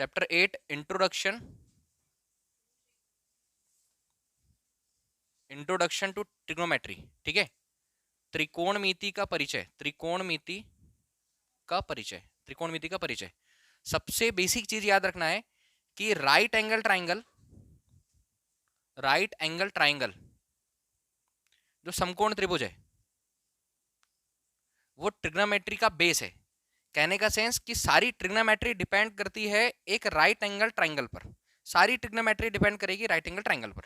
Chapter 8 introduction to trigonometry. ठीक है, त्रिकोणमिति का परिचय, त्रिकोणमिति का परिचय। सबसे बेसिक चीज याद रखना है कि राइट एंगल ट्राइंगल जो समकोण त्रिभुज है वो ट्रिग्नोमेट्री का बेस है। कहने का सेंस कि सारी ट्रिग्नोमेट्री डिपेंड करती है एक राइट एंगल ट्राइंगल पर। सारी ट्रिग्नोमेट्री डिपेंड करेगी राइट एंगल ट्राइंगल पर,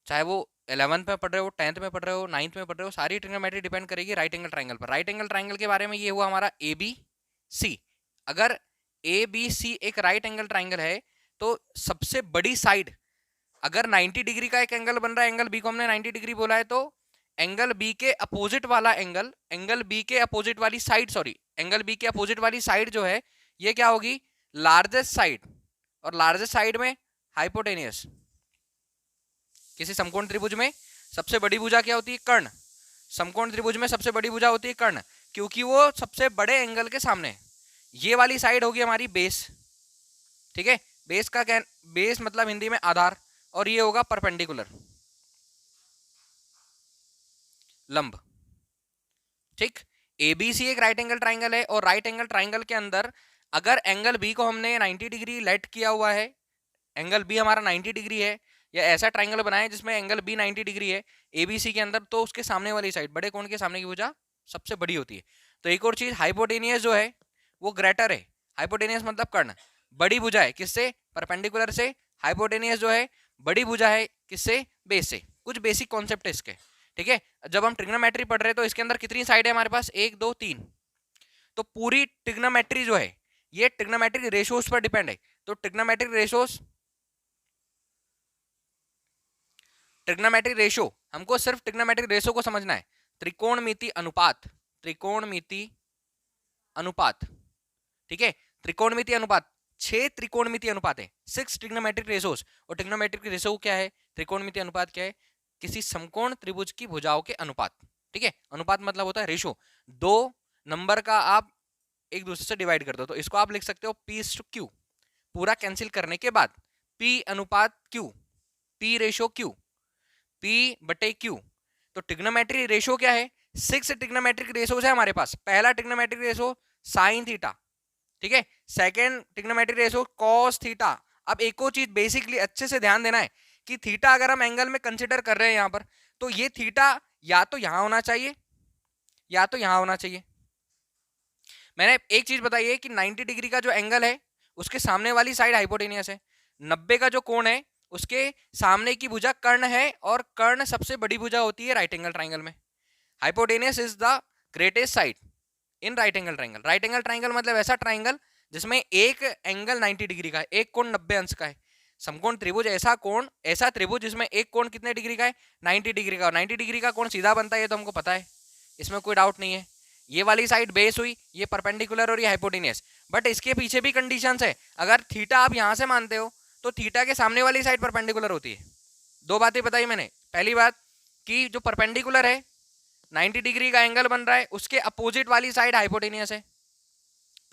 चाहे वो 11th में पढ़ रहे हो, 10th में पढ़ रहे हो, 9th में पढ़ रहे हो, सारी ट्रिग्नोमेट्री डिपेंड करेगी राइट एंगल ट्राइंगल पर। राइट एंगल ट्राइंगल के बारे में ये हुआ हमारा ए बी सी। अगर ए बी सी एक राइट एंगल ट्राइंगल है तो सबसे बड़ी साइड, अगर 90 डिग्री का एक एंगल बन रहा है, एंगल बी को हमने 90 डिग्री बोला है, तो एंगल बी के अपोजिट वाला एंगल बी के अपोजिट वाली साइड, एंगल बी के अपोजिट वाली साइड जो है ये क्या होगी, लार्जेस्ट साइड। और लार्जेस्ट साइड में हाइपोटेनियस। किसी समकोण त्रिभुज में सबसे बड़ी भुजा क्या होती है, कर्ण। समकोण त्रिभुज में सबसे बड़ी भुजा होती है कर्ण, क्योंकि वो सबसे बड़े एंगल के सामने है। ये वाली साइड होगी हमारी बेस। ठीक है, बेस का क्या, बेस मतलब हिंदी में आधार, और ये होगा परपेंडिकुलर, लंब। ठीक, एबीसी एक राइट एंगल ट्राइंगल है, और राइट एंगल ट्राइंगल के अंदर अगर एंगल बी को हमने 90 डिग्री लेट किया हुआ है, एंगल बी हमारा 90 डिग्री है, या ऐसा ट्राइंगल बनाए जिसमें एंगल बी 90 डिग्री है एबीसी के अंदर, तो उसके सामने वाली साइड, बड़े कोण के सामने की भुजा सबसे बड़ी होती है। तो एक और चीज, हाइपोटेनियस जो है वो ग्रेटर है। हाइपोटेनियस मतलब कर्ण, बड़ी भुजा है किससे, परपेंडिकुलर से। हाइपोटेनियस जो है बड़ी भुजा है किससे, बेस से। कुछ बेसिक कॉन्सेप्ट है इसके। ठीक है, जब हम ट्रिग्नोमेट्री पढ़ रहे हैं तो इसके अंदर कितनी साइड है हमारे पास, 1 2 3। तो पूरी ट्रिग्नोमेट्री जो है ये ट्रिग्नोमेट्रिक रेशोस पर डिपेंड है। तो ट्रिग्नोमेट्रिक रेशो, हमको सिर्फ ट्रिग्नोमेट्रिक रेशो को समझना है। त्रिकोणमिति अनुपात, ठीक है, त्रिकोणमिति अनुपात, 6 त्रिकोणमिति अनुपात है, 6 ट्रिग्नोमेट्रिक रेशोस। और ट्रिग्नोमेट्रिक रेशो क्या है, त्रिकोणमिति अनुपात क्या है, किसी समकोण त्रिभुज की भुजाओं के अनुपात। ठीक है, अनुपात मतलब होता है रेशो, दो नंबर का आप एक दूसरे से डिवाइड कर दो, तो इसको आप लिख सकते हो P/Q। पूरा कैंसिल करने के बाद P अनुपात Q, P ratio Q, P/Q। तो ट्रिग्नोमेट्रिक रेशो क्या है, 6 ट्रिग्नोमेट्रिक रेशोस है हमारे पास। पहला ट्रिग्नोमेट्रिक रेशो साइन थीटा, ठीक है। Second trigonometric ratio cos theta. अब एक और चीज बेसिकली अच्छे से ध्यान देना है कि थीटा अगर हम एंगल में कंसिडर कर रहे हैं यहां पर, तो ये थीटा या तो यहां होना चाहिए या तो यहां होना चाहिए। मैंने एक चीज बताई है कि 90 डिग्री का जो एंगल है उसके सामने वाली साइड हाइपोटेनियस है, 90 का जो कोण है उसके सामने की भुजा कर्ण है, और कर्ण सबसे बड़ी भुजा होती है राइट एंगल ट्राइंगल में। Hypotenuse is the greatest side in right angle triangle. Right angle triangle मतलब ऐसा ट्राइंगल जिसमें एक एंगल 90 डिग्री का है, एक कोण 90 अंश का है। समकोण त्रिभुज ऐसा त्रिभुज जिसमें एक कोण कितने डिग्री का है, 90 डिग्री का। 90 डिग्री का कोण सीधा बनता है, ये तो हमको पता है, इसमें कोई डाउट नहीं है। ये वाली साइड बेस हुई, ये परपेंडिकुलर और ये हाइपोटेनियस। बट इसके पीछे भी कंडीशंस है। अगर थीटा आप यहां से मानते हो तो थीटा के सामने वाली साइड परपेंडिकुलर होती है। दो बातें बताई मैंने। पहली बात कि जो परपेंडिकुलर है 90 डिग्री का एंगल बन रहा है उसके अपोजिट वाली साइड हाइपोटेनियस है,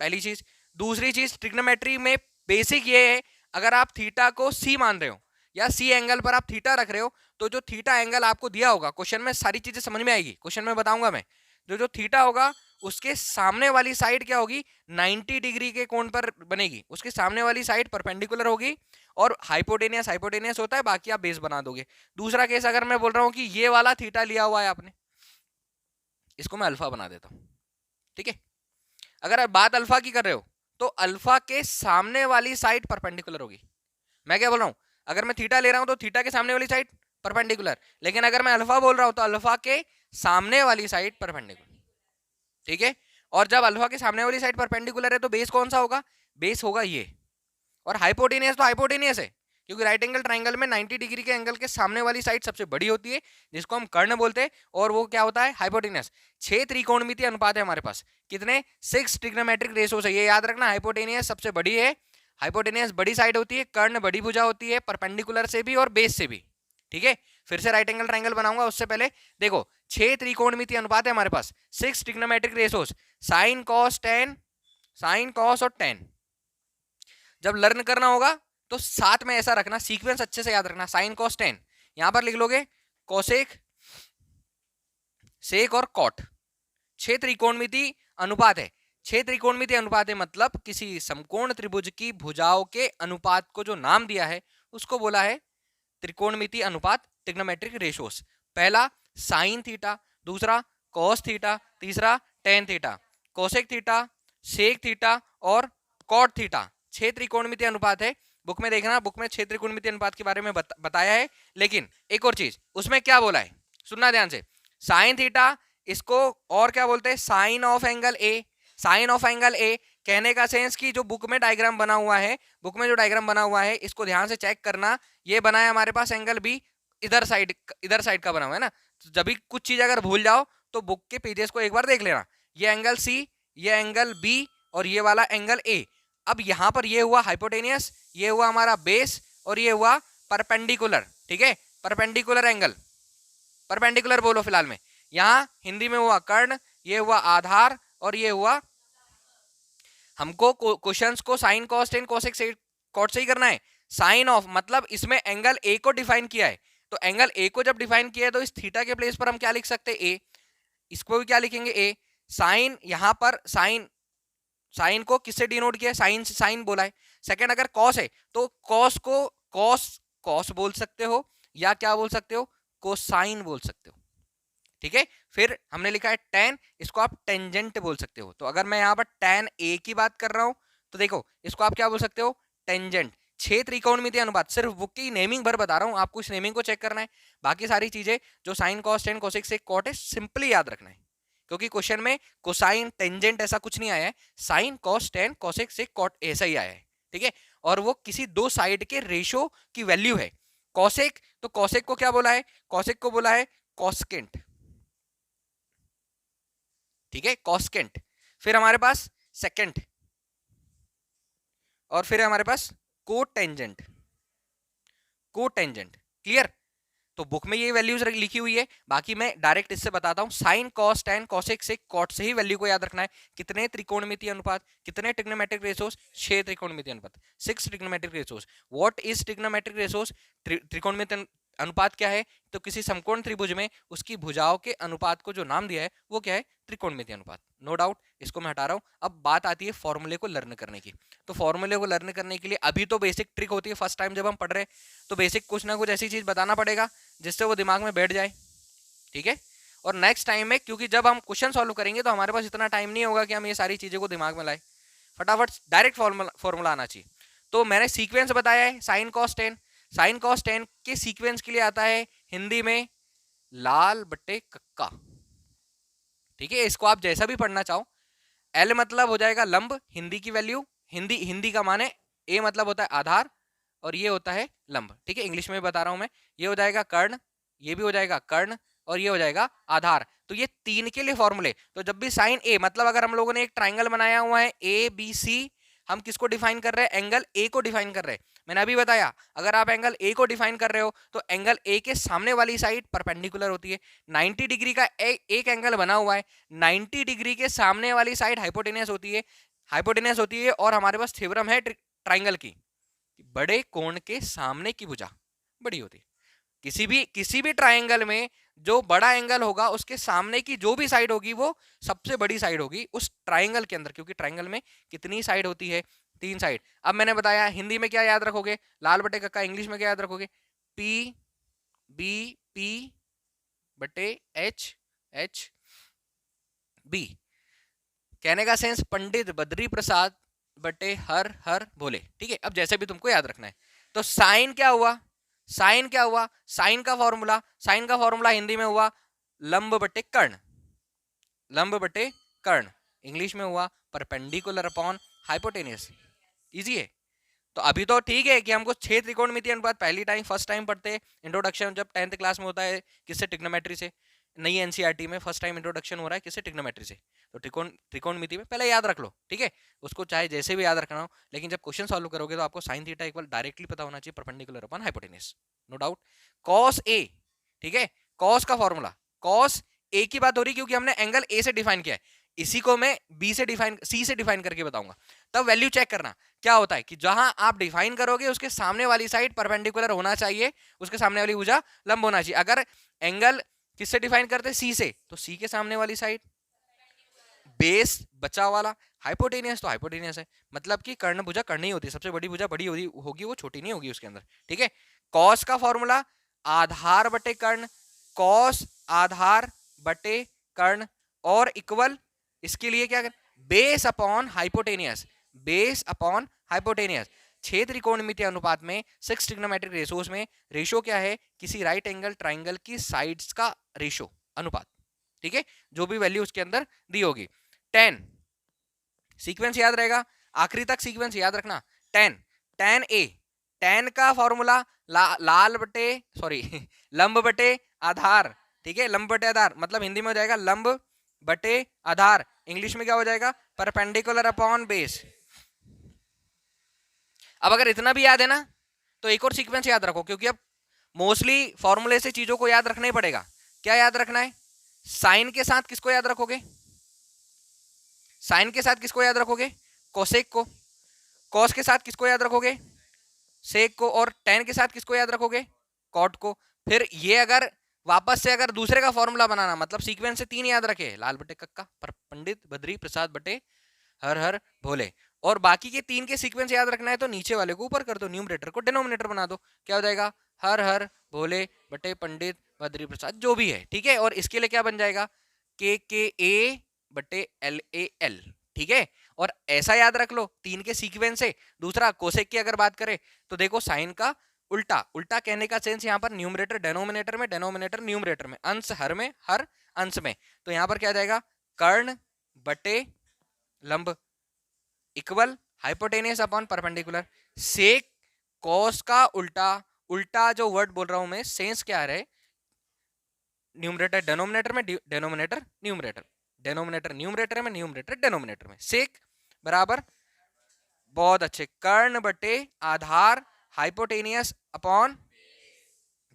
पहली चीज। दूसरी चीज, ट्रिग्नोमेट्री में बेसिक ये है, अगर आप थीटा को सी मान रहे हो या सी एंगल पर आप थीटा रख रहे हो, तो जो थीटा एंगल आपको दिया होगा क्वेश्चन में, सारी चीजें समझ में आएगी, क्वेश्चन में बताऊंगा मैं। जो थीटा होगा उसके सामने वाली साइड क्या होगी, 90 डिग्री के कोण पर बनेगी, उसके सामने वाली साइड परपेंडिकुलर होगी, और हाइपोटेनियस होता है, बाकी आप बेस बना दोगे। दूसरा केस अगर मैं बोल रहा हूं कि ये वाला थीटा लिया हुआ है आपने, इसको मैं अल्फा बना देता हूं। ठीक है, अगर आप बात अल्फा की कर रहे हो तो अल्फा के सामने वाली साइड परपेंडिकुलर होगी। मैं क्या बोल रहा हूं, अगर मैं थीटा ले रहा हूं तो थीटा के सामने वाली साइड परपेंडिकुलर, लेकिन अगर मैं अल्फा बोल रहा हूं तो अल्फा के सामने वाली साइड परपेंडिकुलर। ठीक है, और जब अल्फा के सामने वाली साइड परपेंडिकुलर है तो बेस कौन सा होगा, बेस होगा ये। और हाइपोटेनियस तो हाइपोटेनियस है, क्योंकि राइट एंगल ट्राइंगल में 90 डिग्री के एंगल के सामने वाली साइड सबसे बड़ी होती है, जिसको हम कर्ण बोलते हैं, और वो क्या होता है, हाइपोटेनियस। 6 त्रिकोणमितीय अनुपात है हमारे पास, कितने, 6 ट्रिग्नोमेट्रिक रेशोस है, ये याद रखना। हाइपोटेनियस सबसे बड़ी है, हाइपोटेनियस बड़ी साइड होती है, कर्ण बड़ी भुजा होती है, परपेंडिकुलर से भी और बेस से भी। ठीक है, फिर से राइट एंगल ट्राइंगल बनाऊंगा, उससे पहले देखो 6 त्रिकोणमितीय अनुपात है हमारे पास, 6 ट्रिग्नोमेट्रिक रेशोस, साइन कॉस और टेन। जब लर्न करना होगा तो साथ में ऐसा रखना, सीक्वेंस अच्छे से याद रखना, साइन कॉस टेन, यहां पर लिख लोगे कोसेक, सेक और कॉट। 6 त्रिकोणमिति अनुपात है, 6 त्रिकोणमिति अनुपात है मतलब किसी समकोण त्रिभुज की भुजाओं के अनुपात को जो नाम दिया है उसको बोला है त्रिकोणमिति अनुपात, ट्रिग्नोमेट्रिक रेशियोस। पहला साइन थीटा, दूसरा कॉस थीटा, तीसरा tan theta, cosec theta, sec theta और कॉट थीटा। 6 त्रिकोणमिति अनुपात है, बुक में देखना, बुक में 6 त्रिकोणमिति अनुपात के बारे में बताया है। लेकिन एक और चीज उसमें क्या बोला है, सुनना ध्यान से, साइन थीटा इसको और क्या बोलते हैं, sine of angle A. Sine of angle A कहने का सेंस कि जो बुक में डायग्राम बना हुआ है, बुक में जो डायग्राम बना हुआ है इसको ध्यान से चेक करना, ये बना है हमारे पास एंगल बी, इधर साइड का बना हुआ है ना। तो जब भी कुछ चीज अगर भूल जाओ तो बुक के पेजेस को एक बार देख लेना, ये एंगल सी, ये एंगल बी और ये वाला एंगल ए। अब यहां पर ये हुआ हाइपोटेनियस, ये हुआ हमारा बेस और ये हुआ परपेंडिकुलर, ठीक है, परपेंडिकुलर एंगल, परपेंडिकुलर बोलो फिलहाल में। यहां हिंदी में हुआ कर्ण, ये हुआ आधार और ये हुआ, हमको क्वेश्चंस को साइन कॉस टेन कोसेक से कॉट से ही करना है। साइन ऑफ मतलब इसमें एंगल ए को डिफाइन किया है, तो एंगल ए को जब डिफाइन किया है तो इस थीटा के प्लेस पर हम क्या लिख सकते हैं, ए, इसको भी क्या लिखेंगे ए। साइन यहां पर साइन, साइन को किससे डिनोट किया है, साइन से, साइन बोला है। सेकंड अगर कॉस है तो कॉस को कॉस कॉस बोल सकते हो या क्या बोल सकते हो, कोसाइन बोल सकते हो, ठीक है। फिर हमने लिखा है टेन, इसको आप टेंजेंट बोल सकते हो। तो अगर मैं यहाँ पर टेन ए की बात कर रहा हूं तो देखो इसको आप क्या बोल सकते हो, टेंजेंट। 6 त्रिकोणमितीय अनुपात, सिर्फ बुक की नेमिंग भर बता रहा हूं, आपको इस नेमिंग को चेक करना है। बाकी सारी चीजें जो sine cos tan cosec sec cot है सिंपली याद रखना है, क्योंकि क्वेश्चन में कोसाइन टेंजेंट ऐसा कुछ नहीं आया है, sine cos tan cosec sec cot ऐसा ही आया है, ठीक है। और वो किसी दो साइड के रेशो की वैल्यू है। कॉसेक, तो कॉसेक को क्या बोला है, कॉसेक को बोला है कॉस्केंट, ठीक है, कॉस्केंट। फिर हमारे पास सेकेंड और फिर हमारे पास कोटेंजेंट, कोटेंजेंट, क्लियर। तो बुक में ये वैल्यूज लिखी हुई है, बाकी मैं डायरेक्ट इससे बताता हूं। Sine cos tan cosec sec cot से ही वैल्यू को याद रखना है। कितने त्रिकोणमितीय अनुपात, कितने ट्रिग्नोमेट्रिक रेशियोस, 6 त्रिकोणमितीय अनुपात, 6 trigonometric ratios. What is trigonometric ratios, त्रिकोणमितीय अनुपात क्या है, तो किसी समकोण त्रिभुज में उसकी भुजाओं के अनुपात को जो नाम दिया है वो क्या है, त्रिकोणमितीय अनुपात। नो डाउट, इसको मैं हटा रहा हूं। अब बात आती है फॉर्मूले को लर्न करने की। तो फॉर्मूले को लर्न करने के लिए अभी तो बेसिक ट्रिक होती है, फर्स्ट टाइम जब हम पढ़ रहे हैं तो बेसिक कुछ ना कुछ ऐसी चीज बताना पड़ेगा जिससे वो दिमाग में बैठ जाए, ठीक है। और नेक्स्ट टाइम में, क्योंकि जब हम क्वेश्चन सॉल्व करेंगे तो हमारे पास इतना टाइम नहीं होगा कि हम ये सारी चीजें को दिमाग में लाए, फटाफट डायरेक्ट फॉर्मूला आना चाहिए। तो मैंने सीक्वेंस बताया है, sine cos tan, sine cos ten के सीक्वेंस के लिए आता है हिंदी में लाल बट्टे कक्का, ठीक है। इसको आप जैसा भी पढ़ना चाहो, एल मतलब हो जाएगा लंब, हिंदी की वैल्यू, हिंदी का माने, ए मतलब होता है आधार और ये होता है लंब, ठीक है। इंग्लिश में बता रहा हूं मैं, ये हो जाएगा कर्ण, ये भी हो जाएगा कर्ण और ये हो जाएगा आधार। तो ये तीन के लिए फॉर्मूले। तो जब भी साइन ए मतलब अगर हम लोगों ने एक ट्राइंगल बनाया हुआ है ए बी सी, हम किसको डिफाइन कर रहे हैं, एंगल ए को डिफाइन कर रहे हैं। मैंने अभी बताया अगर आप एंगल ए को डिफाइन कर रहे हो तो एंगल ए के सामने वाली साइड परपेंडिकुलर होती है। 90 डिग्री का एक एंगल बना हुआ है, 90 डिग्री के सामने वाली साइड हाइपोटेनियस होती है, हाइपोटेनियस होती है। और हमारे पास थ्योरम है ट्राइंगल की, बड़े कोण के सामने की भुजा बड़ी होती है। किसी भी ट्राइंगल में जो बड़ा एंगल होगा उसके सामने की जो भी साइड होगी वो सबसे बड़ी साइड होगी उस ट्राइंगल के अंदर, क्योंकि ट्राइंगल में कितनी साइड होती है, 3 साइड। अब मैंने बताया हिंदी में क्या याद रखोगे, लाल बटे कक्का, इंग्लिश में क्या याद रखोगे, पी बी पी बटे एच एच बी। कहने का सेंस पंडित बद्री प्रसाद बटे हर हर भोले, ठीक है। अब जैसे भी तुमको याद रखना है। तो साइन क्या हुआ, साइन क्या हुआ, साइन का फॉर्मूला हिंदी में हुआ लंब बटे कर्ण, लंब बटे कर्ण। इंग्लिश में हुआ परपेंडिकुलर अपॉन हाइपोटेनियस। इजी है। तो अभी तो ठीक है कि हमको 6 त्रिकोणमितीय अनुपात पहली टाइम फर्स्ट टाइम पढ़ते हैं, इंट्रोडक्शन जब 10th क्लास में होता है किससे, ट्रिग्नोमेट्री से। नई एनसीईआरटी में फर्स्ट टाइम इंट्रोडक्शन हो रहा है किससे, ट्रिग्नोमेट्री से। तो त्रिकोणमिति में पहले याद रख लो, ठीक है। उसको चाहे जैसे भी याद रखना हो, लेकिन जब क्वेश्चन सॉल्व करोगे तो आपको साइन थीटा इक्वल डायरेक्टली पता होना चाहिए perpendicular upon hypotenuse, no doubt. Cos A, ठीक है, कॉस का फॉर्मूला, कॉस ए की बात हो रही क्योंकि हमने एंगल ए से डिफाइन किया है, इसी को मैं बी से डिफाइन, सी से डिफाइन करके बताऊंगा। तब वैल्यू चेक करना क्या होता है कि जहां आप डिफाइन करोगे उसके सामने वाली साइड परपेंडिकुलर होना चाहिए, उसके सामने वाली भुजा लंब होना चाहिए। अगर एंगल किससे डिफाइन करते हैं, सी से, तो सी के सामने वाली साइड बेस बचा वाला, हाइपोटेनियस तो हाइपोटेनियस है, मतलब कि कर्ण भुजा कर्ण ही होती है, सबसे बड़ी भुजा बड़ी होगी, वो छोटी नहीं होगी उसके अंदर। ठीक है, कॉस का फॉर्मूला आधार बटे कर्ण, कॉस आधार बटे कर्ण और इक्वल, इसके लिए क्या base upon hypotenuse, base upon hypotenuse. 6 त्रिकोणमितीय अनुपात में 6 ट्रिग्नोमेट्रिक रेशोस में रेशो क्या है, किसी राइट एंगल ट्राइंगल की साइड्स का रेशो, अनुपात। ठीक है, जो भी वैल्यू उसके अंदर दी होगी। 10 सीक्वेंस याद रहेगा, आखिरी तक सीक्वेंस याद रखना। 10 10 ए, 10 का फॉर्मूला लाल बटे सॉरी लंब बटे आधार। ठीक है, लंब बटे आधार मतलब हिंदी में हो जाएगा लंब बटे आधार, इंग्लिश में क्या हो जाएगा, परपेंडिकुलर अपॉन बेस। अब अगर इतना भी याद है ना, तो एक और सीक्वेंस याद रखो, क्योंकि अब मोस्टली फॉर्मूले से चीजों को याद रखना ही पड़ेगा। क्या याद रखना है, साइन के साथ किसको याद रखोगे, साइन के साथ किसको याद रखोगे, कोसेक को। कॉस के साथ किसको याद रखोगे, सेक को। और टेन के साथ किसको याद रखोगे, कॉट को। फिर ये अगर वापस से अगर दूसरे का फॉर्मूला बनाना, मतलब सीक्वेंस से 3 याद रखे, लाल बटे कक्का, पर पंडित बद्री प्रसाद बटे हर हर भोले। और बाकी के 3 के सीक्वेंस याद रखना है तो नीचे वाले को ऊपर कर दो, न्यूमरेटर को डिनोमिनेटर बना दो। क्या हो जाएगा, हर हर भोले बटे पंडित बद्री प्रसाद, जो भी है। ठीक है, और इसके लिए क्या बन जाएगा, के ए बटे एल ए एल। ठीक है, और ऐसा याद रख लो 3 के सीक्वेंस से। दूसरा कोसेक की अगर बात करें तो देखो साइन का उल्टा, उल्टा कहने का सेंस यहाँ पर न्यूमरेटर डेनोमिनेटर में, डेनोमिनेटर न्यूमरेटर में, अंश हर में, हर अंश में। तो यहाँ पर क्या जाएगा, कर्ण बटे लंब इक्वल हाइपोटेनियस अपॉन परपेंडिकुलर। सेक कॉस का उल्टा, उल्टा जो वर्ड बोल रहा हूं मैं, सेंस क्या रहे, न्यूमरेटर डेनोमिनेटर में, डेनोमिनेटर न्यूमरेटर, डेनोमिनेटर न्यूमरेटर में, न्यूमरेटर डेनोमिनेटर में। सेक बराबर, बहुत अच्छे, कर्ण बटे आधार hypotenuse upon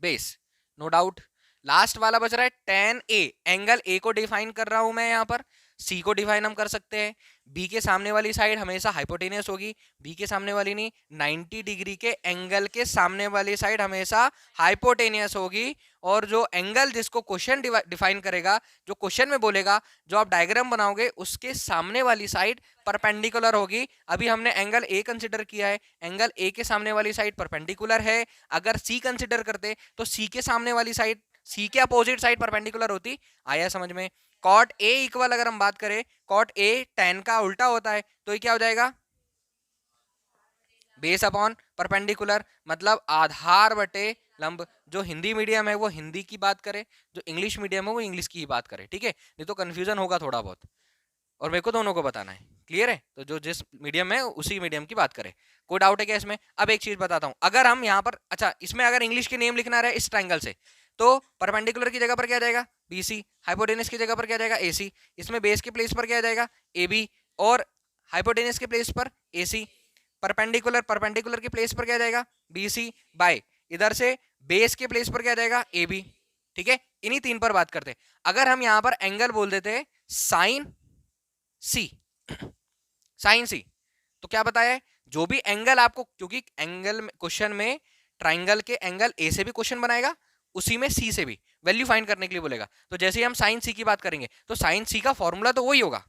base, no doubt. Last वाला बच रहा है 10 ए, एंगल ए को डिफाइन कर रहा हूं मैं यहाँ पर, सी को डिफाइन हम कर सकते हैं। बी के सामने वाली साइड हमेशा हाइपोटेनियस होगी, बी के सामने वाली नहीं, 90 डिग्री के एंगल के सामने वाली साइड हमेशा हाइपोटेनियस होगी। और जो एंगल जिसको क्वेश्चन डिफाइन करेगा, जो क्वेश्चन में बोलेगा, जो आप डायग्राम बनाओगे, उसके सामने वाली साइड परपेंडिकुलर होगी। अभी हमने एंगल ए कंसिडर किया है, एंगल ए के सामने वाली साइड परपेंडिकुलर है। अगर सी कंसिडर करते तो सी के सामने वाली साइड, सी के अपोजिट साइड परपेंडिकुलर होती। आया समझ में। कॉट ए इक्वल अगर हम बात करें, कॉट ए tan का उल्टा होता है, तो ये क्या हो जाएगा, बेस अपॉन परपेंडिकुलर, मतलब आधार बटे लंब। जो हिंदी मीडियम है वो हिंदी की बात करे, जो इंग्लिश मीडियम है वो इंग्लिश की ही बात करे। ठीक है, नहीं तो कंफ्यूजन होगा थोड़ा बहुत, और मेरे को दोनों को बताना है। क्लियर है, तो जो जिस मीडियम में उसी मीडियम की बात करें। कोई डाउट है क्या इसमें। अब एक चीज बताता हूं, अगर हम यहाँ पर, अच्छा इसमें अगर इंग्लिश के नेम लिखना रहे इस ट्राइंगल से, तो परपेंडिकुलर की जगह पर क्या जाएगा, बीसी, हाइपोटेनस की जगह पर क्या जाएगा, एसी, इसमें बेस के प्लेस पर क्या जाएगा, एबी, और हाइपोटेनस के प्लेस पर एसी। परपेंडिकुलर, परपेंडिकुलर के प्लेस पर क्या जाएगा, बीसी बाय, इधर से बेस के प्लेस पर क्या जाएगा, एबी। ठीक है, इन्हीं 3 पर बात करते हैं। अगर हम यहां पर एंगल बोल देते साइन सी, साइन सी, तो क्या बताया है, जो भी एंगल आपको, क्योंकि एंगल क्वेश्चन में ट्राइंगल के एंगल ए से भी क्वेश्चन बनाएगा, उसी में सी से भी वैल्यू फाइंड करने के लिए बोलेगा। तो जैसे ही हम साइन सी की बात करेंगे, तो साइन सी का फॉर्मूला तो वही होगा,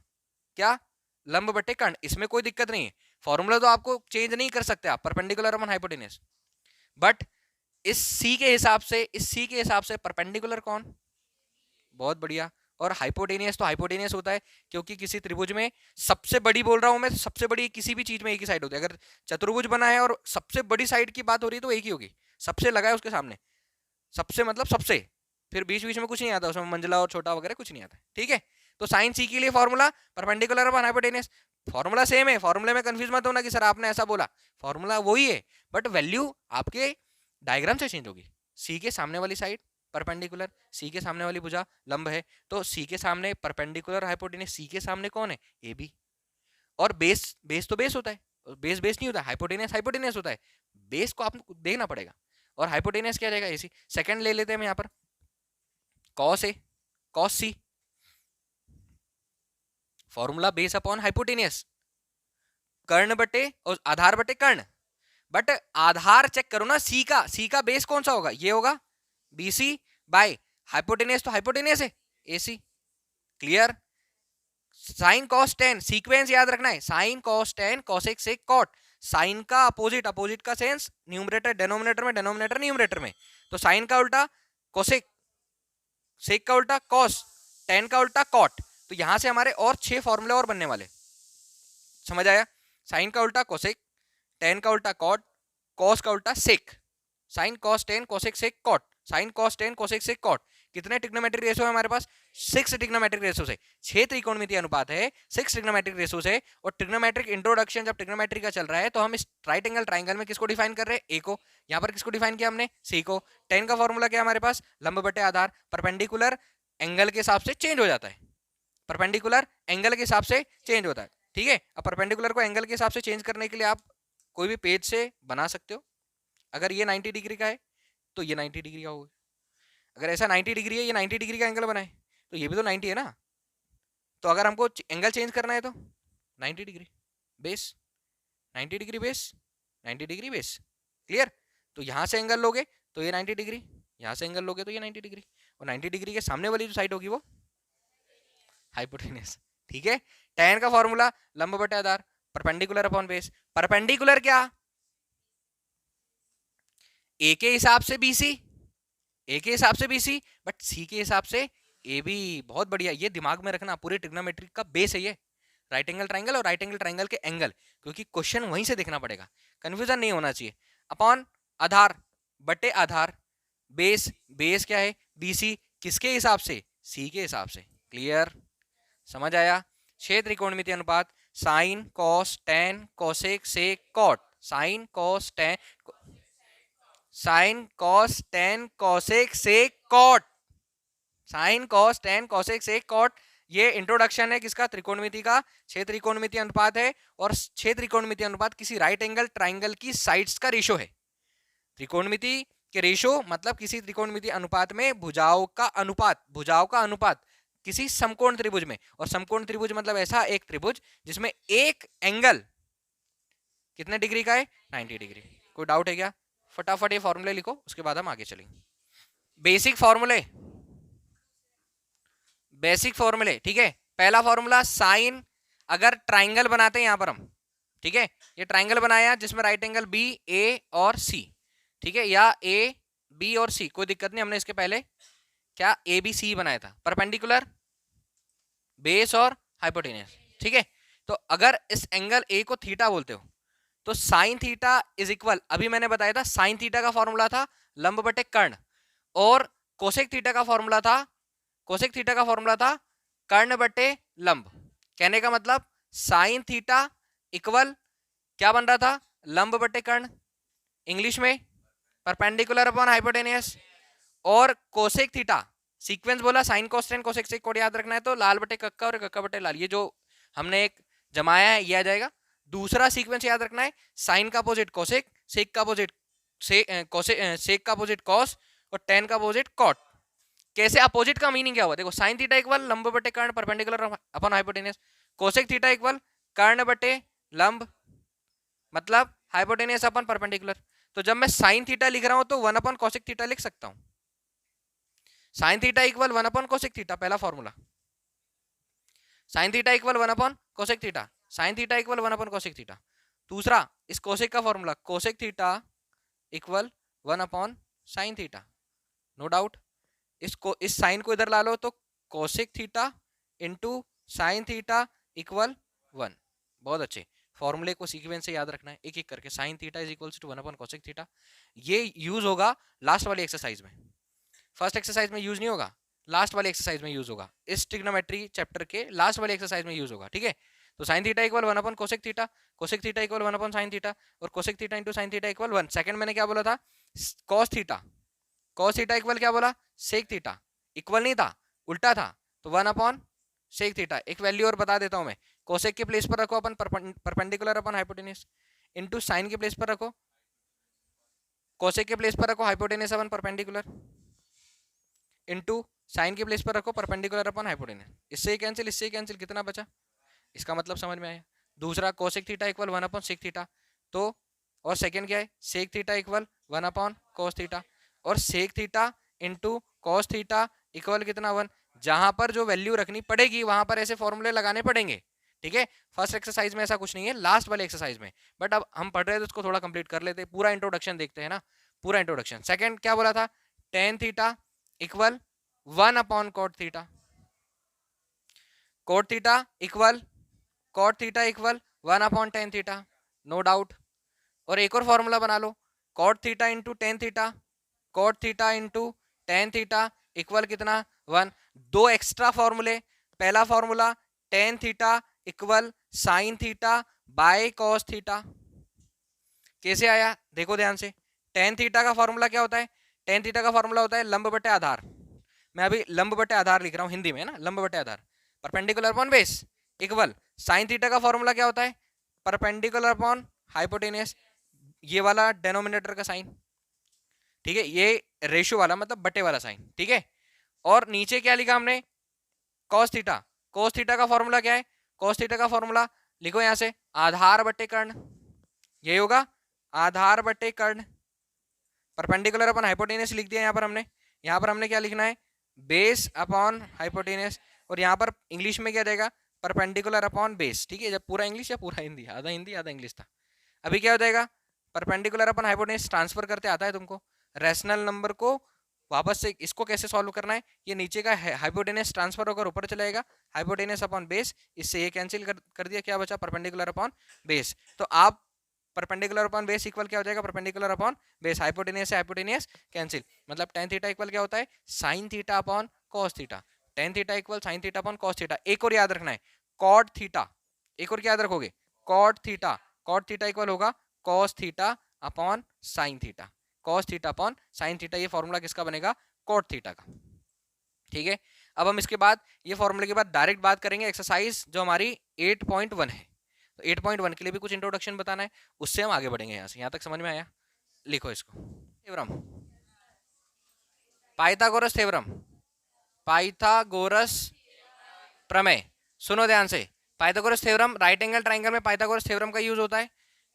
क्या, लंब बटे कर्ण, इसमें कोई दिक्कत नहीं है। फॉर्मूला तो आपको चेंज नहीं कर सकते आप, परपेंडिकुलर अपॉन हाइपोटेनस। बट इस सी के हिसाब से, इस सी के हिसाब से परपेंडिकुलर कौन, बहुत बढ़िया। और हाइपोटेनियस तो हाइपोटेनियस होता है, क्योंकि किसी त्रिभुज में सबसे बड़ी बोल रहा हूं मैं, सबसे बड़ी किसी भी चीज में एक ही साइड होती है। अगर चतुर्भुज बना है और सबसे बड़ी साइड की बात हो रही है तो एक ही होगी, सबसे लगा है उसके सामने, सबसे मतलब सबसे, फिर बीच बीच में कुछ नहीं आता उसमें, मंझला और छोटा वगैरह कुछ नहीं आता। ठीक है, तो साइन सी के लिए formula perpendicular upon hypotenuse, formula same है, फॉर्मूले में कंफ्यूज मत होना कि सर आपने ऐसा बोला, फॉर्मूला वही है, बट वैल्यू आपके डायग्राम से चेंज होगी। सी के सामने वाली साइड परपेंडिकुलर, सी के सामने वाली भुजा लंब है, तो सी के सामने परपेंडिकुलर हाइपोटेनस, सी के सामने कौन है, ए बी। और बेस, बेस तो बेस होता है, बेस बेस नहीं होता, हाइपोटेनस हाइपोटेनस होता है, बेस को आपको देखना पड़ेगा। और हाइपोटेनस क्या जाएगा, एसी। सेकंड ले लेते हैं हम यहाँ पर, cos A cos C, formula base upon hypotenuse, कर्ण बटे और आधार बटे कर्ण, बट आधार चेक करो ना, सी का बेस कौन सा होगा, ये होगा BC बाय हाइपोटेनियस, तो हाइपोटेनियस है AC। Clear. Sine cos tan, sequence याद रखना है, sine cos tan cosec sec cot, sine का अपोजिट, अपोजिट का सेंस न्यूमरेटर डेनोमिनेटर में, डेनोमिनेटर न्यूमरेटर में, तो साइन का उल्टा कोसेक, सेक का उल्टा कॉस, टेन का उल्टा कॉट। तो यहां से हमारे और 6 फॉर्मूले और बनने वाले, समझ आया। साइन का उल्टा कोसेक, टेन का उल्टा कॉट, कॉस का उल्टा sec, sine cos tan cosec sec cot, sine cos tan cosec sec cot. कितने ट्रिग्नोमेट्रिक रेशो है हमारे पास, 6 ट्रिग्नोमेट्रिक रेशो से, 6 त्रिकोणमितीय अनुपात है 6 ट्रिग्नोमेट्रिक रेशो से। और ट्रिग्नोमेट्रिक इंट्रोडक्शन जब ट्रिग्नोमेट्री का चल रहा है तो हम इस राइट एंगल ट्राइंगल में किसको डिफाइन कर रहे हैं, ए को, यहाँ पर किसको डिफाइन किया हमने, सी को। टेन का फॉर्मूला क्या हमारे पास, लंब बटे आधार, परपेंडिकुलर एंगल के हिसाब से चेंज हो जाता है, परपेंडिकुलर एंगल के हिसाब से चेंज होता है, ठीक है। अब परपेंडिकुलर को एंगल के हिसाब से चेंज करने के लिए आप कोई भी पेज से बना सकते हो। अगर ये 90 डिग्री का है तो ये 90 डिग्री का होगा, अगर ऐसा 90 डिग्री है, ये 90 डिग्री का एंगल बनाए तो ये भी तो 90 है ना। तो अगर हमको एंगल चेंज करना है तो 90 degree base, 90 degree base, 90 degree base. Clear. तो यहां से एंगल लोगे तो ये 90 डिग्री, यहां से एंगल लोगे तो ये 90 डिग्री, और 90 डिग्री के सामने वाली जो साइड होगी वो हाइपोटेन्यूस, ठीक है। tan का फॉर्मूला लंब बटे आधार, परपेंडिकुलर अपॉन बेस, परपेंडिकुलर क्या, ए के हिसाब से BC, ए के हिसाब से BC, बट सी के हिसाब से AB। बहुत बढ़िया, ये दिमाग में रखना, पूरे ट्रिग्नोमेट्री का बेस है ये, राइट एंगल ट्राइंगल और राइट एंगल ट्राइंगल के एंगल, क्योंकि क्वेश्चन वहीं से देखना पड़ेगा, कंफ्यूजन नहीं होना चाहिए। अपॉन आधार बटे आधार, बेस, बेस क्या है BC, किसके हिसाब से, सी के हिसाब से। क्लियर, समझ आया। 6 त्रिकोणमितीय अनुपात, sine cos tan cosec sec cot, sine cos tan, sine cos tan cosec sec cot, sine cos tan cosec sec cot. ये इंट्रोडक्शन है किसका, त्रिकोणमिति का। 6 त्रिकोणमितीय अनुपात है, और 6 त्रिकोणमितीय अनुपात किसी राइट एंगल ट्राइंगल की साइड्स का रेशो है। त्रिकोणमिति के रेशो मतलब किसी त्रिकोणमितीय अनुपात में भुजाओं का अनुपात, भुजाओं का अनुपात किसी समकोण त्रिभुज में। और समकोण त्रिभुज मतलब ऐसा एक त्रिभुज जिसमें एक एंगल कितने डिग्री का है, 90 डिग्री। कोई डाउट है क्या, फटाफट ये फॉर्मूले लिखो, उसके बाद हम आगे चलेंगे। बेसिक फॉर्मूले, बेसिक फॉर्मूले, ठीक है। पहला फॉर्मूला साइन, अगर ट्राइंगल बनाते हैं यहां पर हम, ठीक है, ये ट्राइंगल बनाया जिसमें राइट एंगल बी ए और सी, ठीक है, या ए बी और सी, कोई दिक्कत नहीं, हमने इसके पहले क्या ABC बनाया था, परपेंडिकुलर, बेस और हाइपोटेनियस, ठीक है। तो अगर इस एंगल A को थीटा बोलते हो तो साइन थीटा इज इक्वल, अभी मैंने बताया था साइन थीटा का फॉर्मूला था लंब बटे कर्ण, और कोसेक थीटा का फॉर्मूला था, कोसेक थीटा का फॉर्मूला था कर्ण बटे लंब। कहने का मतलब साइन थीटा इक्वल क्या बन रहा था, लंब बटे कर्ण, इंग्लिश में परपेंडिकुलर अपॉन हाइपोटेनियस, और कोसेक थीटा सीक्वेंस बोला sine cos tan cosec sec cot याद रखना है, तो लाल बटे कक्का और कक्का बटे लाल, ये जो हमने एक जमाया है ये आ जाएगा। दूसरा सीक्वेंस याद रखना है साइन का अपोजिट कोसेक, सेक का अपोजिट सेक का अपोजिट कॉस, और टेन का अपोजिट कॉट। कैसे अपोजिट का मीनिंग क्या हुआ, देखो साइन थीटा इक्वल लंब बटे कर्ण perpendicular upon hypotenuse, cosec theta equal कर्ण बटे लंब मतलब हाइपोटेनियस अपॉन परपेंडिकुलर। तो जब मैं साइन थीटा लिख रहा हूं तो 1 अपॉन कोसेक थीटा लिख सकता हूं, sine theta equal 1 upon cosec theta, पहला formula. Sine theta equal 1 upon cosec theta, sine theta equal 1 upon cosec theta. दूसरा इस कोसेक का formula, cosec theta equal 1 upon sine theta, no doubt. इसको इस साइन को इधर ला लो तो cosec theta into sine theta equal 1। बहुत अच्छे, फॉर्मूले को सीक्वेंस से याद रखना है एक एक करके। Sine theta is equals to 1 upon cosec theta, ये यूज होगा लास्ट वाली एक्सरसाइज में, फर्स्ट एक्सरसाइज में यूज नहीं होगा, लास्ट वाली एक्सरसाइज में यूज होगा, इस ट्रिग्नोमेट्री चैप्टर के लास्ट वाली एक्सरसाइज में यूज होगा, ठीक है। तो sine theta equal 1 upon cosec theta, cosec theta equal 1 upon sine theta, और cosec theta into sine theta equal 1। Second मैंने क्या बोला था, cos theta, cos theta equal क्या बोला, सेक थीटा, इक्वल नहीं था उल्टा था, तो 1 अपॉन सेक थीटा। एक वैल्यू और बता देता हूं मैं, कोसेक के प्लेस पर रखो upon perpendicular upon hypotenuse, into sine के प्लेस पर रखो, कोसेक के प्लेस पर रखो hypotenuse upon perpendicular, into sine के प्लेस पर रखो परपेंडिकुलर अपन हाइपोटेनियस। इससे कैंसिल, इससे कैंसिल, कितना बचा, इसका मतलब समझ में आया। दूसरा cosec theta equal 1 upon sec theta, तो और सेकंड क्या है sec theta equal 1 upon cos theta, और sec theta into cos theta equal कितना 1। जहां पर जो वैल्यू रखनी पड़ेगी वहां पर ऐसे फॉर्मूले लगाने पड़ेंगे, ठीक है। फर्स्ट एक्सरसाइज में ऐसा कुछ नहीं है, लास्ट वाले एक्सरसाइज में, बट अब हम पढ़ रहे हैं तो उसको थोड़ा कंप्लीट कर लेते हैं, पूरा इंट्रोडक्शन देखते हैं ना, पूरा इंट्रोडक्शन। सेकंड क्या बोला था, tan theta equal 1 upon cot theta, cot theta equal 1 upon tan theta, no doubt. और एक और फॉर्मूला बना लो, cot theta into tan theta, cot theta into tan theta equal कितना 1। दो एक्स्ट्रा फॉर्मूले, पहला formula tan theta equal sine theta by cos theta, कैसे आया देखो ध्यान से। टेन थीटा का फॉर्मूला क्या होता है, टेन थीटा का फॉर्मूला होता है लंब बटे आधार, मैं अभी लंब बटे आधार लिख रहा हूं हिंदी में ना, लंब बटे आधार, perpendicular upon base equal sine theta का फॉर्मूला क्या होता है, परपेंडिकुलर अपॉन हाइपोटेनियस, ये वाला डेनोमिनेटर का साइन, ठीक है, ये रेशियो वाला मतलब बटे वाला साइन, ठीक है। और नीचे क्या लिखा हमने, कॉस थीटा, कॉस थीटा का फॉर्मूला क्या है, कॉस थीटा का फॉर्मूला लिखो यहां से आधार बटे कर्ण, यही होगा आधार बटे कर्ण, परपेंडिकुलर अपॉन हाइपोटेनियस लिख दिया यहाँ पर हमने क्या लिखना है बेस अपॉन हाइपोटेनियस, और यहाँ पर इंग्लिश में क्या रहेगा परपेंडिकुलर अपॉन बेस, ठीक है। जब पूरा इंग्लिश या पूरा हिंदी, आधा इंग्लिश था। अभी क्या हो जाएगा, परपेंडिकुलर अपॉन हाइपोटेनियस ट्रांसफर करते आता है तुमको, रैशनल नंबर को वापस से इसको कैसे सॉल्व करना है, ये नीचे का हाइपोटेनियस ट्रांसफर होकर ऊपर चलाएगा, हाइपोटेनियस अपॉन बेस, इससे ये कैंसिल कर दिया, क्या बचा परपेंडिकुलर अपॉन बेस। तो आप परपेंडिकुलर अपॉन बेस इक्वल क्या हो जाएगा, परपेंडिकुलर अपॉन बेस, हाइपोटेनियस से हाइपोटेनियस कैंसिल, मतलब टेन थीटा इक्वल क्या होता है sine theta upon cos theta, ten theta equal sine theta upon cos theta. एक और याद रखना है कॉट थीटा, एक और क्या याद रखोगे cot theta, cot theta equal होगा cos theta upon sine theta, cos theta upon sine theta, ये फॉर्मूला किसका बनेगा कॉट थीटा का, ठीक है। अब हम इसके बाद ये फॉर्मूले के बाद डायरेक्ट बात करेंगे एक्सरसाइज जो हमारी 8.1 है, तो 8.1 के लिए भी कुछ इंट्रोडक्शन बताना है, उससे हम आगे बढ़ेंगे। यहाँ से यहाँ तक समझ में आया, लिखो इसको, थ्योरम पाइथागोरस थ्योरम, पाइथागोरस प्रमेय, सुनो ध्यान से, Pythagoras theorem right angle triangle में पाइथागोरस थ्योरम का यूज होता है।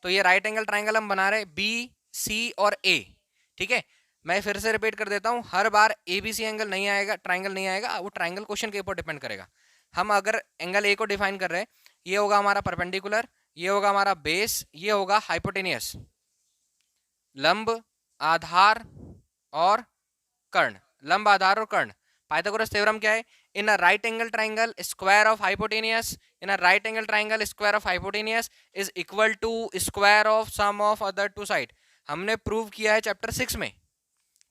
तो ये राइट एंगल ट्राइंगल हम बना रहे बी सी और ए, ठीक है। मैं फिर से रिपीट कर देता हूं, हर बार ए बी सी एंगल नहीं आएगा, ट्राइंगल नहीं आएगा, वो ट्राइंगल क्वेश्चन के ऊपर डिपेंड करेगा। हम अगर एंगल ए को डिफाइन कर रहे हैं, ये होगा हमारा परपेंडिकुलर, ये होगा हमारा बेस, ये होगा हाइपोटेनियस, लंब आधार और कर्ण, लंब आधार और कर्ण। पाइथागोरस थ्योरम क्या है, in a right angle triangle square of hypotenuse, in a right angle triangle square of hypotenuse is equal to square of sum of other two side. हमने प्रूव किया है चैप्टर 6 में,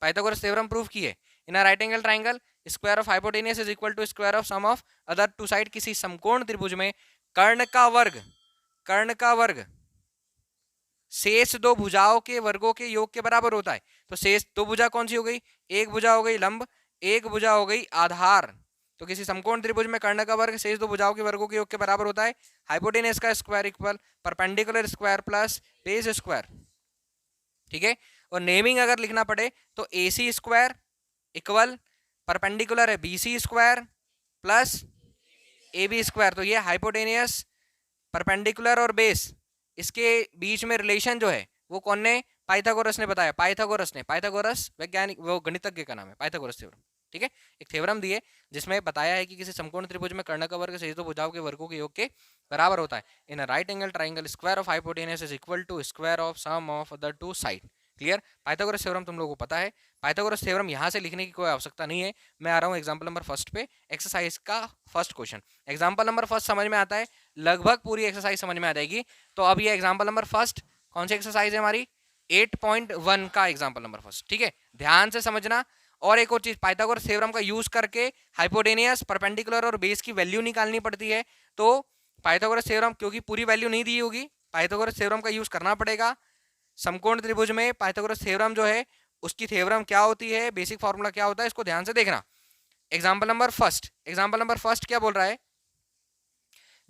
पाइथागोरस थ्योरम प्रूव किए, in a right angle triangle square of hypotenuse is equal to square of sum of other two side. किसी समकोण त्रिभुज में कर्ण का वर्ग, कर्ण का वर्ग शेष दो भुजाओं के वर्गों के योग के बराबर होता है। तो शेष दो भुजा कौन सी हो गई, एक भुजा हो गई लंब, एक भुजा हो गई आधार। तो किसी समकोण त्रिभुज में कर्ण का वर्ग शेष दो भुजाओं के वर्गों के योग के बराबर होता है। हाइपोटेनस का square equal perpendicular square plus base square, ठीक है। और नेमिंग अगर लिखना पड़े तो A C square equal perpendicular है B C square plus A B square. तो ये हाइपोटेनियस, परपेंडिकुलर और बेस, इसके बीच में रिलेशन जो है वो कौन ने, पाइथागोरस ने बताया, पाइथागोरस ने, पाइथागोरस वैज्ञानिक वो गणितज्ञ का नाम है, पाइथागोरस थ्योरम, ठीक है। एक थ्योरम दिए जिसमें बताया है कि किसी समकोण त्रिभुज में कर्ण का वर्ग शेष दो भुजाओं के वर्गों के योग के बराबर होता है। In a right angle triangle square of hypotenuse is equal to square of sum of other two side. Clear, Pythagoras theorem तुम लोगों को पता है। पाइथागोरस थ्योरम यहाँ से लिखने की कोई आवश्यकता नहीं है। मैं आ रहा हूँ एग्जाम्पल नंबर फर्स्ट पे, एक्सरसाइज का first question. Example number first समझ में आता है, लगभग पूरी एक्सरसाइज समझ में आ जाएगी। तो अब ये एग्जाम्पल नंबर फर्स्ट कौन सी एक्सरसाइज है हमारी, 8.1 का एग्जाम्पल नंबर फर्स्ट, ठीक है। ध्यान से समझना। और एक और चीज, पाइथागोरस थ्योरम का यूज करके हाइपोटेनियस, परपेंडिकुलर और बेस की वैल्यू निकालनी पड़ती है। तो पाइथागोरस थ्योरम, क्योंकि पूरी वैल्यू नहीं दी होगी, पाइथागोरस थ्योरम का यूज करना पड़ेगा। समकोण त्रिभुज में पाइथागोरस थ्योरम जो है उसकी थ्योरम क्या होती है, बेसिक फॉर्मूला क्या होता है, इसको ध्यान से देखना। Example number first, example number first क्या बोल रहा है,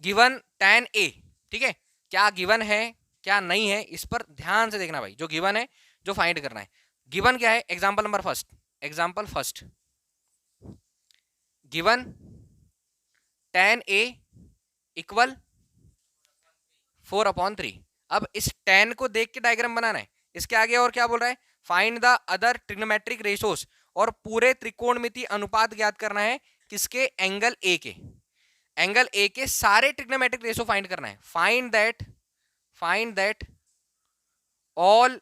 गिवन tan a, ठीक है। क्या गिवन है क्या नहीं है, इस पर ध्यान से देखना भाई। जो गिवन है जो फाइंड करना है, गिवन क्या है, example number first, example first, given tan a equal 4/3। अब इस tan को देख के डायग्राम बनाना है। इसके आगे और क्या बोल रहा है, find the other trigonometric ratios, और पूरे त्रिकोणमिति अनुपात ज्ञात करना है किसके, एंगल ए के। एंगल ए के सारे ट्रिग्नोमेट्रिक रेशो फाइंड करना है। Find that all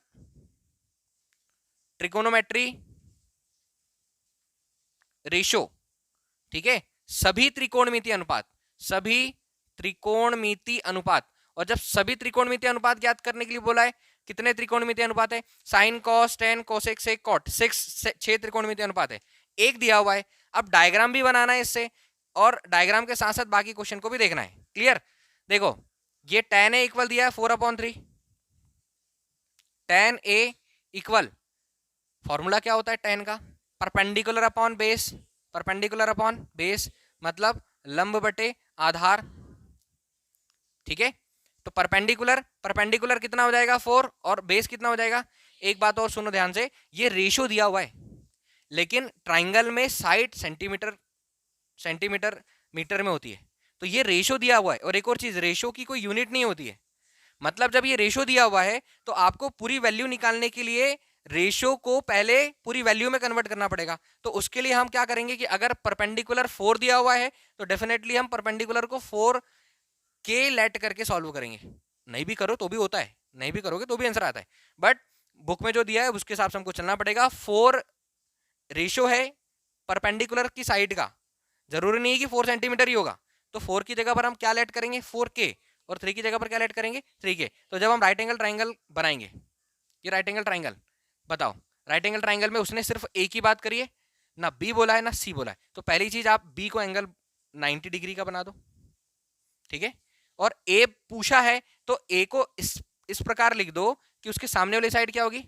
trigonometry ratio, ठीक है, सभी त्रिकोणमिति अनुपात, सभी त्रिकोणमिति अनुपात। और जब सभी त्रिकोणमिति अनुपात ज्ञात करने के लिए बोला है, कितने त्रिकोणमिति अनुपात है, sine cos tan cosec sec cot, 6 त्रिकोणमिति अनुपात है, एक दिया हुआ है। अब डायग्राम भी बनाना है इससे, और डायग्राम के साथ साथ बाकी क्वेश्चन को भी देखना है। क्लियर, देखो ये tan a इक्वल दिया है 4/3, tan a इक्वल, फॉर्मूला क्या होता है tan का, perpendicular upon base, perpendicular upon base मतलब लंब बटे आधार, ठीक है। तो परपेंडिकुलर कितना हो जाएगा 4, और बेस कितना हो जाएगा। एक बात और सुनो ध्यान से, ये रेशो दिया हुआ है, लेकिन ट्राइंगल में साइड सेंटीमीटर मीटर में होती है, तो ये रेशो दिया हुआ है। और एक और चीज, रेशो की कोई यूनिट नहीं होती है, मतलब जब ये रेशो दिया हुआ है तो आपको पूरी वैल्यू निकालने के लिए रेशो को पहले पूरी वैल्यू में कन्वर्ट करना पड़ेगा। तो उसके लिए हम क्या करेंगे कि अगर परपेंडिकुलर 4 दिया हुआ है तो डेफिनेटली हम परपेंडिकुलर को 4 के लेट करके सॉल्व करेंगे। नहीं भी करो तो भी होता है, नहीं भी करोगे तो भी आंसर आता है, बट बुक में जो दिया है उसके हिसाब से हमको चलना पड़ेगा। 4 रेशो है परपेंडिकुलर की साइड का, जरूरी नहीं है कि 4 सेंटीमीटर ही होगा, तो 4 की जगह पर हम क्या लेट करेंगे 4K, और 3 की जगह पर क्या लेट करेंगे 3K। तो जब हम राइट एंगल ट्राइंगल बनाएंगे, ये राइट एंगल ट्राइंगल, बताओ राइट एंगल ट्राइंगल में उसने सिर्फ ए की बात करी है, ना बी बोला है ना सी बोला है, तो पहली चीज आप बी को एंगल 90 डिग्री का बना दो, ठीक है। और ए पूछा है तो ए को इस प्रकार लिख दो कि उसके सामने वाली साइड क्या होगी,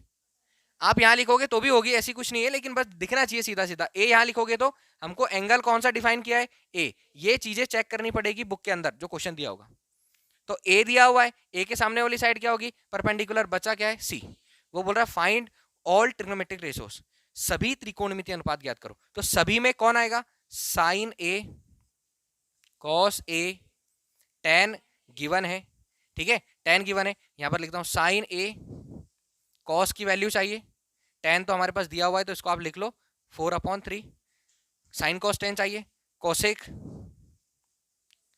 आप यहां लिखोगे तो भी होगी, ऐसी कुछ नहीं है, लेकिन बस दिखना चाहिए सीधा सीधा। ए यहां लिखोगे तो हमको एंगल कौन सा डिफाइन किया है, ए, ये चीजें चेक करनी पड़ेगी बुक के अंदर जो क्वेश्चन दिया होगा। तो ए दिया हुआ है, ए के सामने वाली साइड क्या होगी परपेंडिकुलर, बचा क्या है सी। वो बोल रहा है फाइंड ऑल ट्रिग्नोमेट्रिक रेशोस, सभी त्रिकोणमितीय अनुपात ज्ञात करो। तो सभी में कौन आएगा, sign A, cos A, tan given है, ठीक है, tan गिवन है, यहां पर लिखता हूं साइन ए, कॉस की वैल्यू चाहिए, tan तो हमारे पास दिया हुआ है तो इसको आप लिख लो 4/3, साइन कॉस tan चाहिए, कोसेक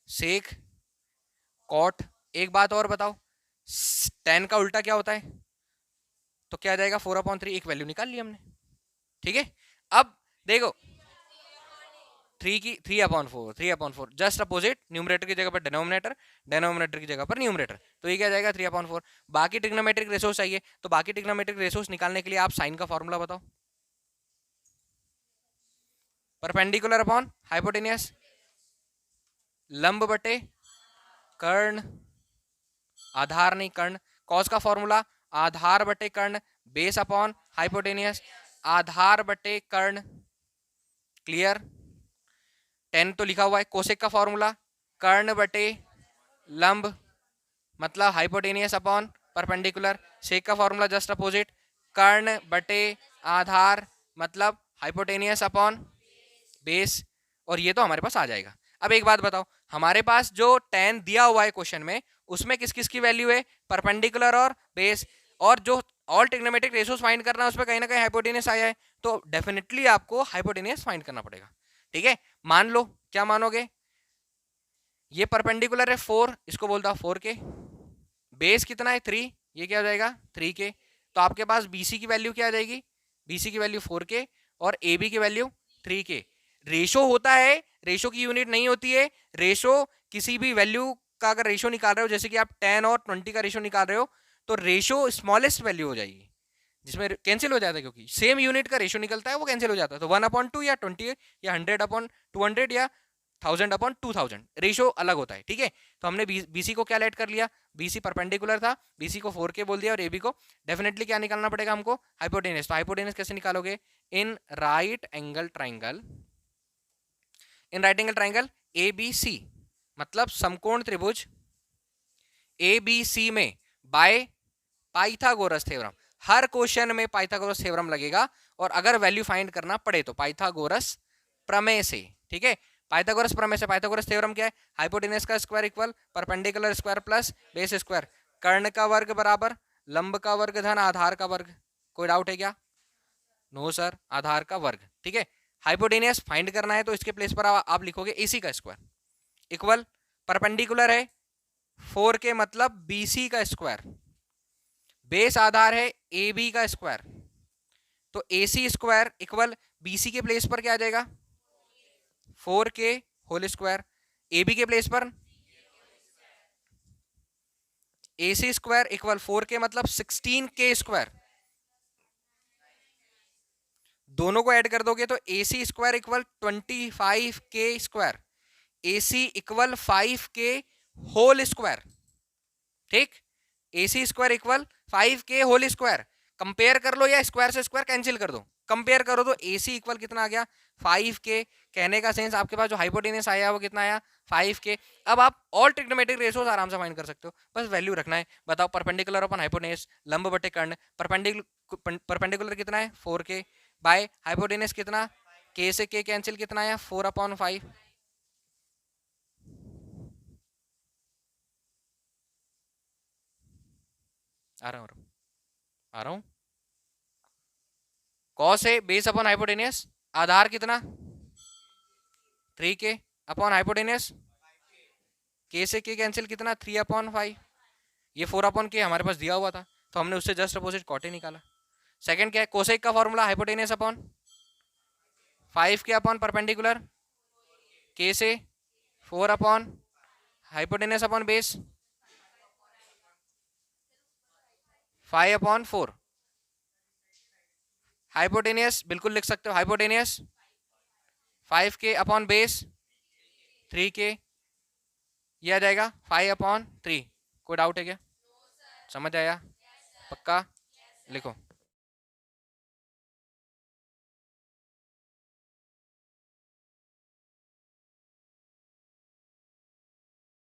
सेक कॉट। एक बात और बताओ, tan का उल्टा क्या होता है, तो क्या आ जाएगा 4/3, एक वैल्यू निकाल ली हमने, ठीक है। अब देखो 3/4 जस्ट अपोजिट, न्यूमरेटर की जगह पर डिनोमिनेटर, डिनोमिनेटर की जगह पर न्यूमरेटर, तो ये क्या जाएगा 3/4। बाकी ट्रिग्नोमेट्रिक रेशोस चाहिए, तो बाकी ट्रिग्नोमेट्रिक रेशोस निकालने के लिए आप साइन का फॉर्मूला बताओ, परपेंडिकुलर अपॉन हाइपोटेनियस, लंब बटे कर्ण, आधार नहीं कर्ण, कॉस का फॉर्मूला आधार बटे कर्ण, बेस अपॉन हाइपोटेनियस, आधार बटे कर्ण, क्लियर। tan तो लिखा हुआ है, कोसेक का फॉर्मूला कर्ण बटे लंब मतलब हाइपोटेनियस अपॉन परपेंडिकुलर, सेक का फॉर्मूला जस्ट अपोजिट कर्ण बटे आधार मतलब हाइपोटेनियस अपॉन बेस, और ये तो हमारे पास आ जाएगा। अब एक बात बताओ, हमारे पास जो tan दिया हुआ है क्वेश्चन में, उसमें किस किस की वैल्यू है, परपेंडिकुलर और बेस, और जो ऑल ट्रिग्नोमेट्रिक रेशोस फाइंड करना है उसमें कहीं ना कहीं हाइपोटेनियस आया है, तो डेफिनेटली आपको हाइपोटेनियस फाइंड करना पड़ेगा, ठीक है। मान लो, क्या मानोगे, ये परपेंडिकुलर है 4, इसको बोलता हूं 4K, बेस कितना है 3, ये क्या हो जाएगा 3K, तो आपके पास BC की वैल्यू क्या आ जाएगी, BC की वैल्यू 4K और AB की वैल्यू 3K। रेशो होता है, रेशो की यूनिट नहीं होती है, रेशो किसी भी वैल्यू का अगर रेशो निकाल रहे हो, जैसे कि आप 10 और 20 का रेशो निकाल रहे हो, तो रेशो स्मॉलेस्ट वैल्यू हो जाएगी, जिसमें कैंसिल हो जाता है, क्योंकि सेम यूनिट का रेशो निकलता है वो कैंसिल हो जाता है। तो 1/2 या 20 या 100/200 या 1000/2000 रेशो अलग होता है, ठीक है। तो हमने BC को क्या लेट कर लिया, BC परपेंडिकुलर था, BC को 4K बोल दिया, और AB को डेफिनेटली क्या निकालना पड़ेगा हमको, हाइपोटेनस। तो हाइपोटेनस कैसे निकालोगे, in right angle triangle, in right angle triangle ABC मतलब समकोण त्रिभुज ABC में by Pythagoras theorem, her question में पाइथागोरस थ्योरम लगेगा, और अगर वैल्यू फाइंड करना पड़े तो पाइथागोरस प्रमेय से, ठीक है। पाइथागोरस प्रमेय से, पाइथागोरस थ्योरम क्या है, हाइपोटेनस का square equal perpendicular square plus base square, कर्ण का वर्ग बराबर लंब का वर्ग धन आधार का वर्ग। कोई डाउट है क्या? नो सर, आधार का वर्ग। ठीक है, हाइपोटेनियस फाइंड करना है तो इसके प्लेस पर आप लिखोगे एसी का स्क्वायर इक्वल परपेंडिकुलर है 4 के मतलब बीसी का स्क्वायर, बेस आधार है ए बी का स्क्वायर, तो A C square equal BC के प्लेस पर क्या आ जाएगा 4 के होल स्क्वायर, ए बी के प्लेस पर ए सी स्क्वायर इक्वल 4 के मतलब 16 के स्क्वायर, दोनों को ऐड कर दोगे तो ए सी स्क्वायर इक्वल 25 के स्क्वायर, ए सी इक्वल 5 के होल स्क्वायर। ठीक, ए सी स्क्वायर इक्वल 5 के होल स्क्वायर, कंपेयर कर लो या स्क्वायर से स्क्वायर कैंसिल कर दो, कंपेयर करो तो ए सी इक्वल कितना आ गया 5 के। कहने का सेंस आपके पास जो हाइपोटेनस आया वो कितना आया 5 के। अब आप ऑल ट्रिग्नोमेट्रिक रेशियोज आराम से फाइंड कर सकते हो, बस वैल्यू रखना है। बताओ परपेंडिकुलर अपन हाइपोटेनस लंब बटे कर्ण, परपेंडिकुलर कितना है 4 के बाय हाइपोटेनस कितना, के से के कैंसिल कितना आया 4/5। आ रहा हूं कॉस है बेस अपॉन हाइपोटेनियस, आधार कितना 3 के अपॉन हाइपोटेनियस, के से के कैंसिल कितना 3/5, ये 4/k हमारे पास दिया हुआ था तो हमने उससे जस्ट अपोजिट कॉटे निकाला। सेकंड क्या है, कोसेक का फॉर्मूला हाइपोटेनियस अपॉन 5 के अपॉन परपेंडिकुलर, के से 4 upon hypotenuse upon base 5/4। Hypotenuse बिल्कुल लिख सकते हो, हाइपोटेनियस 5 के अपॉन बेस 3 के, ये आ जाएगा 5/3। कोई डाउट है क्या? समझ आया? पक्का लिखो।